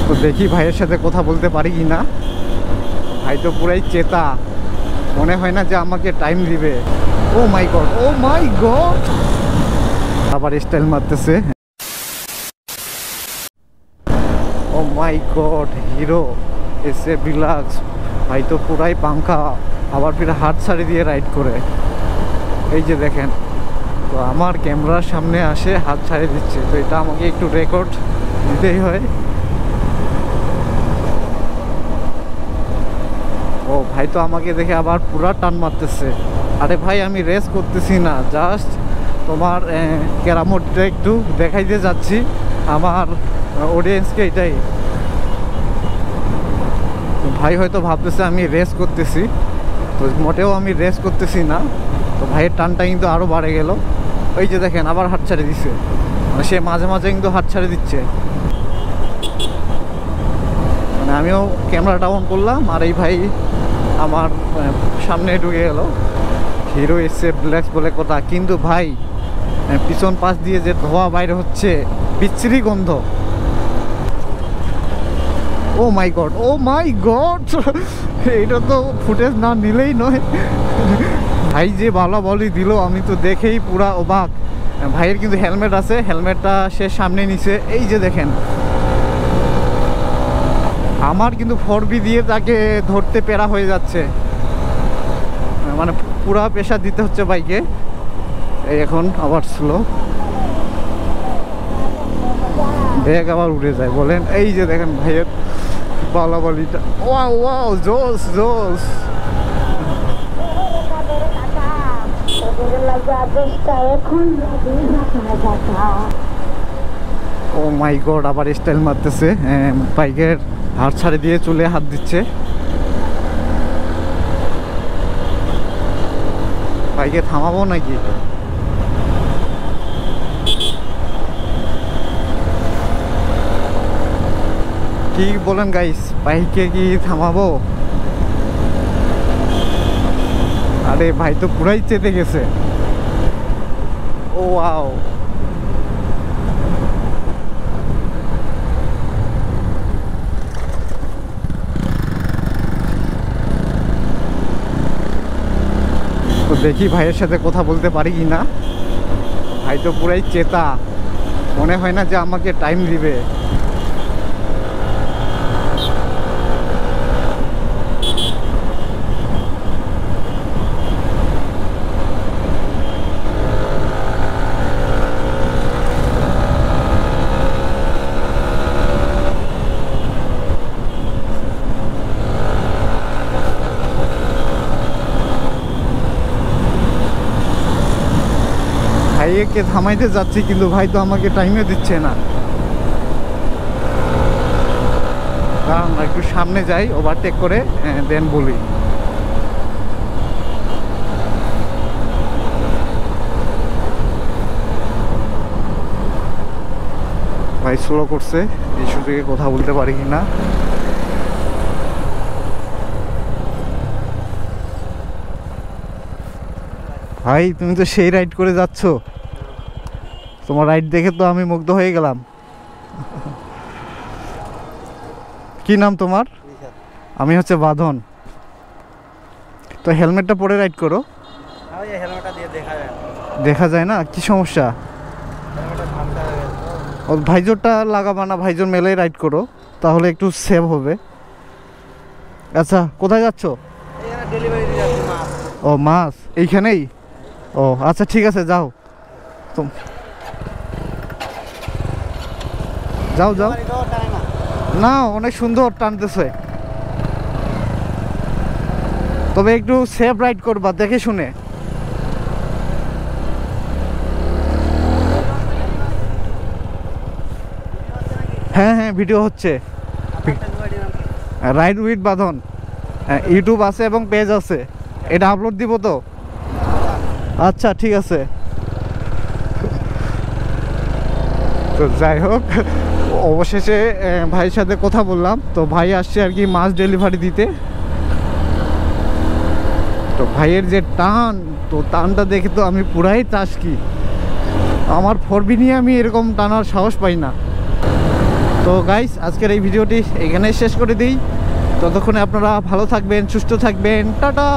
তো দেখি ভাইয়ের সাথে কথা বলতে পারি কি না। ভাই তো পুরাই চেতা, মনে হয় না যে আমাকে টাইম দিবে। ও মাই গড, ও মাই গড, আবার স্টাইল মারতেছে। ও মাই গড, হিরো এসে বিলাক্স। ভাই তো পুরাই পাঙ্খা, আবার ফিরে হাত ছাড়ি দিয়ে রাইড করে। এই যে দেখেন, তো আমার ক্যামেরার সামনে আসে হাত ছাড়িয়ে দিচ্ছে, তো এটা আমাকে একটু রেকর্ড দিতেই হয়। ও ভাই তো আমাকে দেখে আবার পুরা টান মারতেছে। আরে ভাই আমি রেস করতেছি না, জাস্ট তোমার ক্যারামোটটা একটু দেখাইতে যাচ্ছি আমার অডিয়েন্সকে, এটাই। ভাই হয়তো ভাবতেছে আমি রেস করতেছি, তো মোটেও আমি রেস করতেছি না। তো ভাইয়ের টানটা কিন্তু আরও বাড়ে গেল। ওই যে দেখেন আবার হাত ছাড়ে দিচ্ছে, মানে সে মাঝে মাঝে কিন্তু হাত ছাড়ে দিচ্ছে। মানে আমিও ক্যামেরাটা অন করলাম আর এই ভাই আমার সামনে ঢুকে গেল। হিরো এসে রিল্যাক্স বলে কথা, কিন্তু ভাই পিছন পাশ দিয়ে যে ধোয়া বাইরে হচ্ছে, বিচ্ছিরি গন্ধ। ও মাই গড, ও মাই গড, এটা তো ফুটেজ না নিলেই নয়। ভাই যে ভালো বলি দিল, আমি তো দেখেই পুরা অবাক। ভাইয়ের কিন্তু হেলমেট আছে, হেলমেটটা সে সামনে নিছে। এই যে দেখেন, আমার কিন্তু 4B দিয়ে তাকে ধরতে পেরা হয়ে যাচ্ছে, মানে পুরা প্রেশার দিতে হচ্ছে বাইকে। এই এখন আবার স্লো, ব্যাগ আবার উড়ে যায় বলেন। এই যে দেখেন ভাইয়ের বলাবলিটা, ওয়াও ওয়াও, জোস জোস। ও মাই গড, আবার স্টাইল মারতেছে, বাইকের হাত ছাড়ে দিয়ে চুলে হাত দিচ্ছে। বাইকে থামাবো নাকি? কি বলেন গাইস, বাইকে কি থামাবো? আরে ভাই তো পুরাই চেতে গেছে। ও ওয়াও, তো দেখি ভাইয়ের সাথে কথা বলতে পারি কি না। ভাই তো পুরাই চেতা, মনে হয় না যে আমাকে টাইম দিবে। ভাইকে থামাইতে যাচ্ছি, কিন্তু ভাই তো আমাকে টাইমে দিচ্ছে না। কারণ একটু সামনে যাই, ওভারটেক করে দেন বলি। ভাই স্লো করছে, ইস্যু থেকে কথা বলতে পারি কি না। ভাই তুমি তো সেই রাইড করে যাচ্ছ, তোমার রাইড দেখে তো আমি মুগ্ধ হয়ে গেলাম। কি নাম তোমার? আমি হচ্ছে বাঁধন। তো হেলমেটটা পরে রাইড করো। দেখা যায় না, কি সমস্যা? ও ভাইজোরটা লাগাবা না, ভাইজোর মেলেই রাইড করো, তাহলে একটু সেভ হবে। আচ্ছা কোথায় যাচ্ছ? ও মাছ এইখানেই? ও আচ্ছা ঠিক আছে, যাও তো, যাও যাও। না অনেক সুন্দর টানতেছে, তবে একটু সেফ রাইড করবা, দেখে শুনে। হ্যাঁ হ্যাঁ ভিডিও হচ্ছে, রাইড উইথ বাঁধন। ইউটিউব আছে এবং পেজ আছে, এটা আপলোড দিব তো। আচ্ছা ঠিক আছে। তো যাই হোক, অবশেষে ভাইয়ের সাথে কথা বললাম। তো ভাই আসছে আর কি মাছ ডেলিভারি দিতে। তো ভাইয়ের যে টান, তো টানটা দেখে তো আমি পুরাই টাসকি। আমার 4B নিয়ে আমি এরকম টানার সাহস পাই না। তো গাইস আজকের এই ভিডিওটি এখানেই শেষ করে দিই। ততক্ষণে আপনারা ভালো থাকবেন, সুস্থ থাকবেন, টাটা।